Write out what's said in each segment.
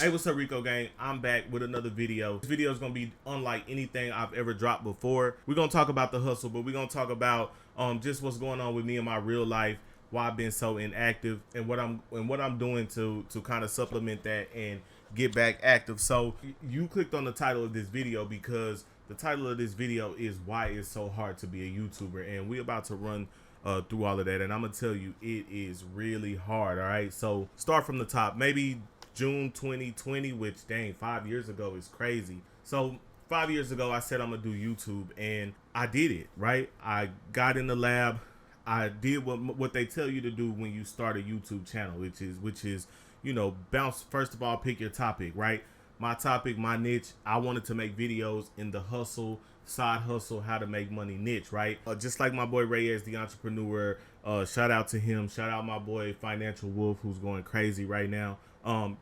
Hey, what's up, Rico gang? I'm back with another video. This video is gonna be unlike anything I've ever dropped before. We're gonna talk about the hustle, but we're gonna talk about just what's going on with me in my real life, why I've been so inactive, and what I'm doing to kind of supplement that and get back active. So you clicked on the title of this video because the title of this video is why it's so hard to be a YouTuber, and we're about to run through all of that, and I'm gonna tell you it is really hard. All right, so start from the top. Maybe June 2020, which dang, 5 years ago is crazy. So 5 years ago I said I'm gonna do YouTube, and I did it, right? I got in the lab. I did what they tell you to do when you start a YouTube channel, which is you know, bounce. First of all, pick your topic, right? My topic, my niche, I wanted to make videos in the hustle, side hustle, how to make money niche, right? Just like my boy Reyes, the entrepreneur, shout out to him. Shout out my boy Financial Wolf, who's going crazy right now.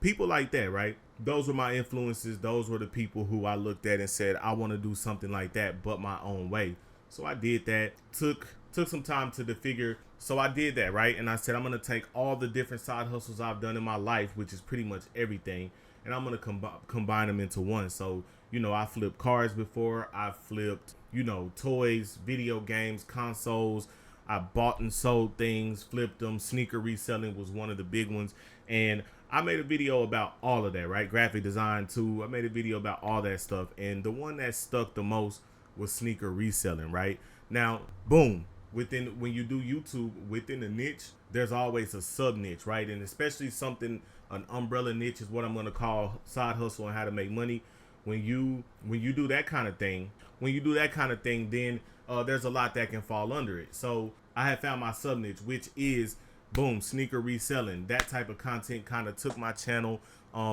People like that, right? Those were my influences. Those were the people who I looked at and said, I want to do something like that, but my own way. So I did that. Took some time to figure. So I did that, right? And I said, I'm going to take all the different side hustles I've done in my life, which is pretty much everything, and I'm going to combine them into one. So, you know, I flipped cars before. I flipped, you know, toys, video games, consoles. I bought and sold things, flipped them. Sneaker reselling was one of the big ones. And I made a video about all of that, right? Graphic design too. I made a video about all that stuff. And the one that stuck the most was sneaker reselling, right? Now, boom. When you do YouTube, within the niche, there's always a sub niche, right? And especially an umbrella niche is what I'm going to call side hustle and how to make money. When you do that kind of thing, then there's a lot that can fall under it. So I had found my sub niche, which is boom, sneaker reselling. That type of content kind of took my channel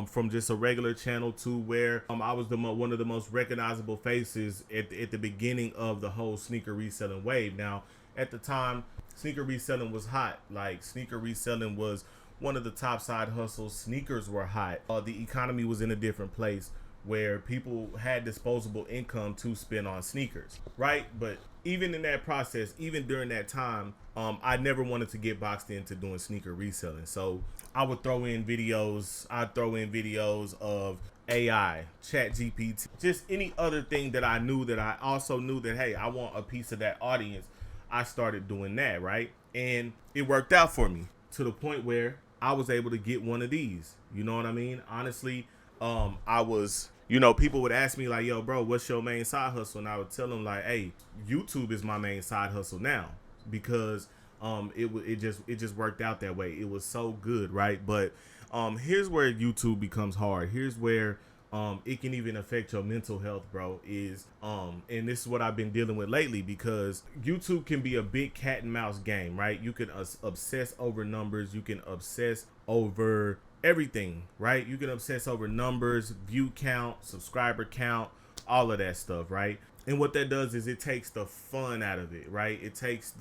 from just a regular channel to where I was one of the most recognizable faces at the beginning of the whole sneaker reselling wave. Now, at the time, sneaker reselling was hot. Like, sneaker reselling was one of the top side hustles. Sneakers were hot. The economy was in a different place where people had disposable income to spend on sneakers, right? But even in that process, even during that time, I never wanted to get boxed into doing sneaker reselling. So I would throw in videos. I'd throw in videos of AI, Chat GPT, just any other thing that I knew that I also knew that, hey, I want a piece of that audience. I started doing that, right? And it worked out for me to the point where I was able to get one of these. You know what I mean? Honestly, I was, you know, people would ask me like, yo, bro, what's your main side hustle? And I would tell them like, hey, YouTube is my main side hustle now, because it just worked out that way. It was so good, right? But here's where YouTube becomes hard. Here's where it can even affect your mental health, bro, and this is what I've been dealing with lately, because YouTube can be a big cat and mouse game, right? You can obsess over numbers. You can obsess over everything, right? You can obsess over numbers, view count, subscriber count, all of that stuff, right? And what that does is it takes the fun out of it, right? It takes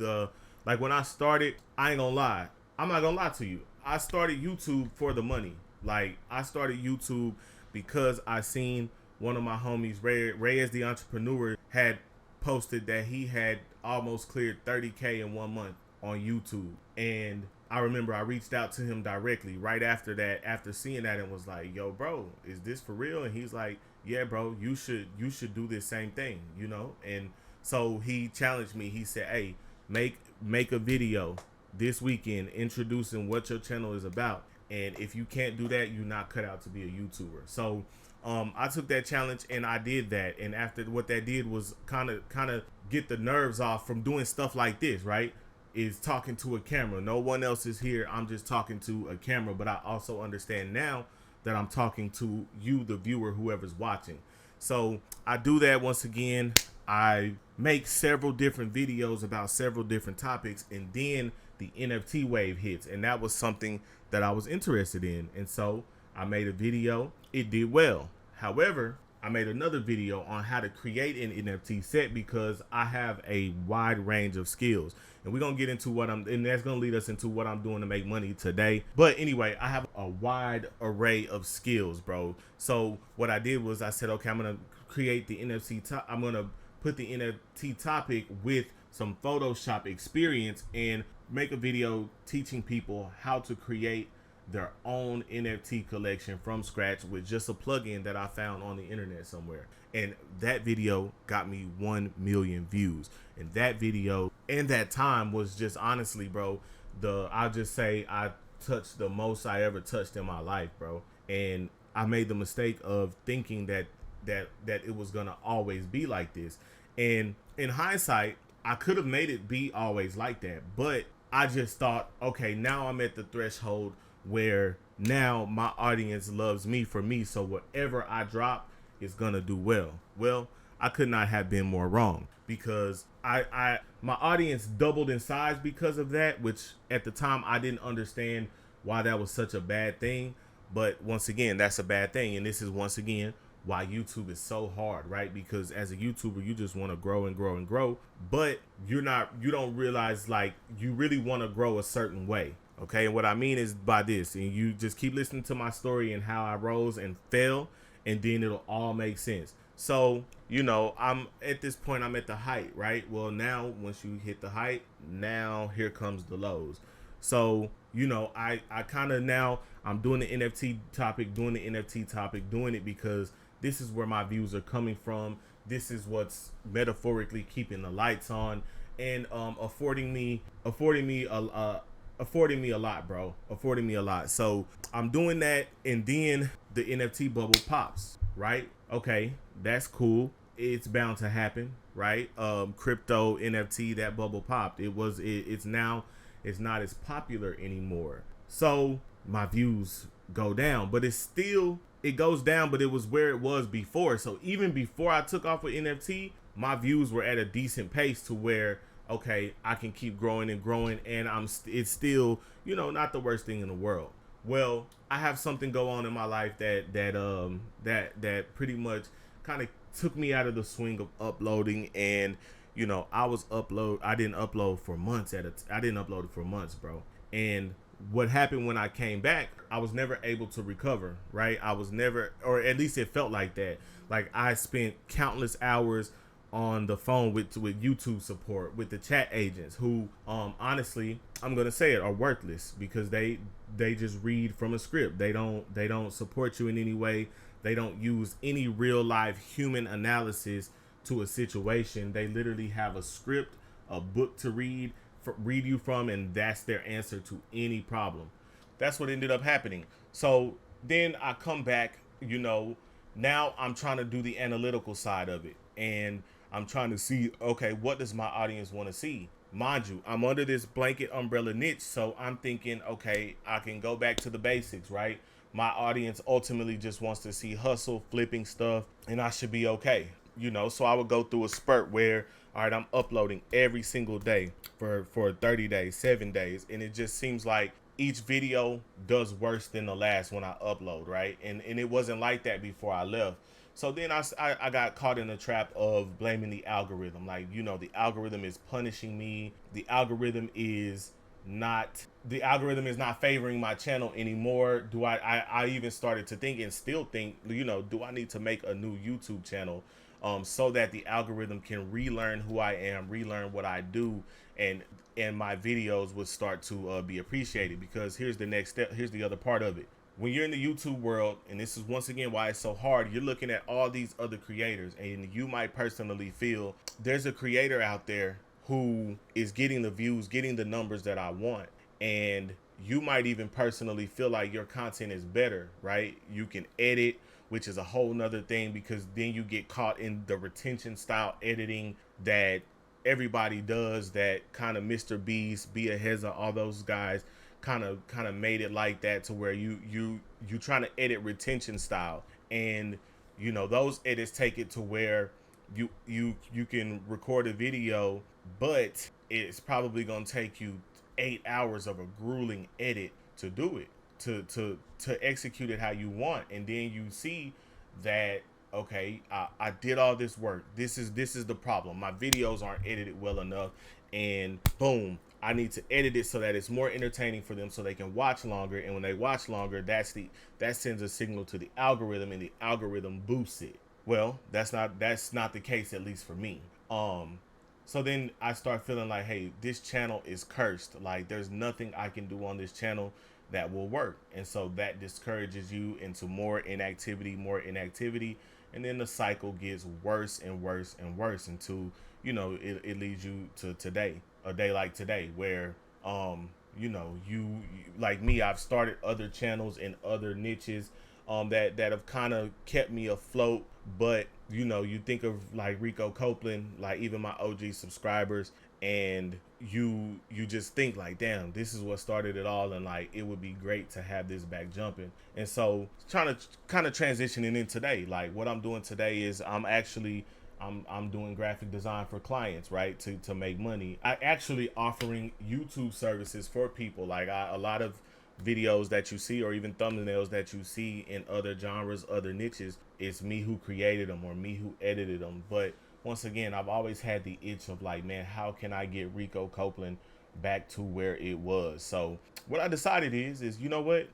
like when I started, I ain't gonna lie. I'm not gonna lie to you. I started YouTube for the money. Like, I started YouTube because I seen one of my homies, Reyes the entrepreneur, had posted that he had almost cleared 30K in 1 month on YouTube. And I remember I reached out to him directly right after that, after seeing that, and was like, yo, bro, is this for real? And he's like, yeah, bro, you should do this same thing, you know? And so he challenged me. He said, hey, make a video this weekend introducing what your channel is about. And if you can't do that, you're not cut out to be a YouTuber. So I took that challenge and I did that. And after, what that did was kind of get the nerves off from doing stuff like this, right? Is talking to a camera. No one else is here. I'm just talking to a camera. But I also understand now that I'm talking to you, the viewer, whoever's watching. So I do that once again. I make several different videos about several different topics, and then the NFT wave hits, and that was something that I was interested in. And so I made a video. It did well. However, I made another video on how to create an NFT set, because I have a wide range of skills, and we're gonna get into and that's gonna lead us into what I'm doing to make money today. But anyway, I have a wide array of skills, bro. So what I did was I said, okay, I'm gonna create the NFT. I'm gonna put the NFT topic with some Photoshop experience and make a video teaching people how to create their own NFT collection from scratch with just a plugin that I found on the internet somewhere. And that video got me 1 million views. And that video in that time was just honestly, bro, I'll just say I touched the most I ever touched in my life, bro. And I made the mistake of thinking that it was gonna always be like this. And in hindsight, I could have made it be always like that. But I just thought, okay, now I'm at the threshold where now my audience loves me for me. So whatever I drop is gonna do well. Well, I could not have been more wrong, because my audience doubled in size because of that, which at the time I didn't understand why that was such a bad thing. But once again, that's a bad thing. And this is once again why YouTube is so hard, right? Because as a YouTuber, you just want to grow and grow and grow, but you don't realize like you really want to grow a certain way. Okay. And what I mean is by this, and you just keep listening to my story and how I rose and fell, and then it'll all make sense. So, I'm at this point, I'm at the height, right? Well, now once you hit the height, now here comes the lows. So, I kind of now I'm doing the NFT topic, doing it because this is where my views are coming from. This is what's metaphorically keeping the lights on, and affording me a lot, bro. Affording me a lot. So I'm doing that, and then the NFT bubble pops, right? Okay, that's cool. It's bound to happen, right? Crypto NFT, that bubble popped. It's not as popular anymore. So my views go down, but it goes down, but it was where it was before. So even before I took off with NFT, my views were at a decent pace to where, okay, I can keep growing and growing, and it's still, not the worst thing in the world. Well, I have something go on in my life that pretty much kind of took me out of the swing of uploading. And I didn't upload for months I didn't upload it for months, bro. And what happened when I came back, I was never able to recover, right? I was never, or at least it felt like that. Like I spent countless hours on the phone with YouTube support, with the chat agents who, honestly, I'm gonna say it, are worthless, because they just read from a script. They don't support you in any way. They don't use any real life human analysis to a situation. They literally have a script, a book to read you from, and that's their answer to any problem. That's what ended up happening. So then I come back, now I'm trying to do the analytical side of it, and I'm trying to see, okay, what does my audience want to see? Mind you, I'm under this blanket umbrella niche, so I'm thinking, okay, I can go back to the basics, right? My audience ultimately just wants to see hustle, flipping stuff, and I should be okay. So I would go through a spurt where, all right, I'm uploading every single day for 30 days, 7 days. And it just seems like each video does worse than the last when I upload, right? And it wasn't like that before I left. So then I got caught in the trap of blaming the algorithm. Like, the algorithm is punishing me. The algorithm is not favoring my channel anymore. I even started to think, and still think, do I need to make a new YouTube channel? So that the algorithm can relearn who I am, relearn what I do, and my videos would start to be appreciated. Because here's the next step. Here's the other part of it. When you're in the YouTube world, and this is once again why it's so hard, you're looking at all these other creators, and you might personally feel there's a creator out there who is getting the views, getting the numbers that I want. And you might even personally feel like your content is better, right? You can edit, which is a whole nother thing, because then you get caught in the retention style editing that everybody does, that kind of Mr. Beast, Bia Heza, all those guys kind of made it like that, to where you trying to edit retention style. And those edits take it to where you can record a video, but it's probably gonna take you 8 hours of a grueling edit to do it, to execute it how you want. And then you see that, okay, I did all this work. This is the problem. My videos aren't edited well enough, and boom, I need to edit it so that it's more entertaining for them, so they can watch longer. And when they watch longer, that sends a signal to the algorithm, and the algorithm boosts it. Well, that's not the case, at least for me. So then I start feeling like, hey, this channel is cursed. Like, there's nothing I can do on this channel that will work. And so that discourages you into more inactivity, and then the cycle gets worse and worse and worse until, it leads you to today, a day like today, where you like me, I've started other channels in other niches that have kind of kept me afloat. But you think of like Rico Copeland, like even my OG subscribers, and you just think like, damn, this is what started it all, and like it would be great to have this back jumping. And so trying to kind of transitioning in today, like what I'm doing today is I'm doing graphic design for clients, right? To make money. I actually offering YouTube services for people. Like a lot of videos that you see, or even thumbnails that you see in other genres, other niches, it's me who created them or me who edited them. But once again, I've always had the itch of like, man, how can I get Rico Copeland back to where it was? So what I decided is, you know what?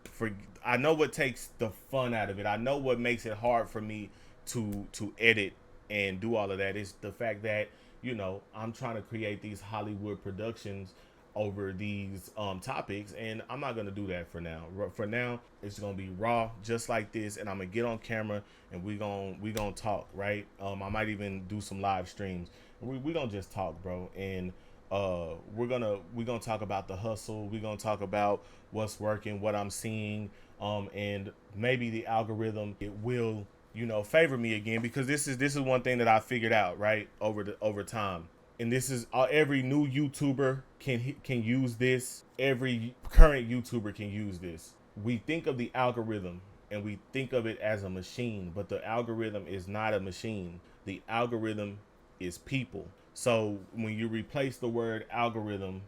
I know what takes the fun out of it. I know what makes it hard for me to edit and do all of that. Is the fact that I'm trying to create these Hollywood productions over these topics, and I'm not gonna do that for now. For now, it's gonna be raw, just like this, and I'm gonna get on camera and we gonna talk, right? I might even do some live streams. We gonna just talk, bro, and we're gonna talk about the hustle. We're gonna talk about what's working, what I'm seeing, and maybe the algorithm, it will favor me again, because this is one thing that I figured out, right, over time. And this is every new YouTuber can use this. Every current YouTuber can use this. We think of the algorithm and we think of it as a machine, but the algorithm is not a machine. The algorithm is people. So when you replace the word algorithm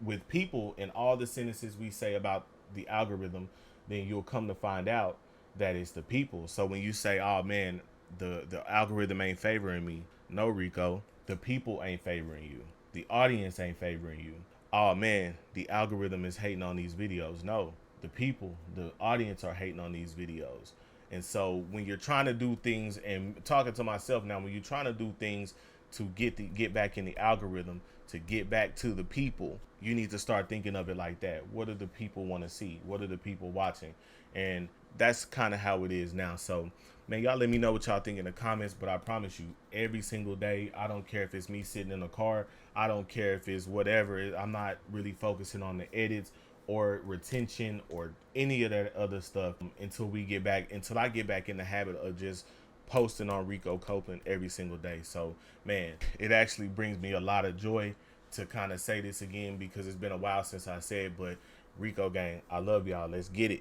with people in all the sentences we say about the algorithm, then you'll come to find out that it's the people. So when you say, oh man, the algorithm ain't favoring me, no, Rico, the people ain't favoring you. The audience ain't favoring you. Oh man, the algorithm is hating on these videos. No, the people, the audience are hating on these videos. And so when you're trying to do things, and talking to myself now, when you're trying to do things to get back in the algorithm, to get back to the people, you need to start thinking of it like that. What do the people want to see? What are the people watching? And that's kind of how it is now. So man, y'all let me know what y'all think in the comments. But I promise you, every single day, I don't care if it's me sitting in a car, I don't care if it's whatever, I'm not really focusing on the edits or retention or any of that other stuff until I get back in the habit of just posting on Rico Copeland every single day. So man, it actually brings me a lot of joy to kind of say this again, because it's been a while since I said, but Rico gang, I love y'all. Let's get it.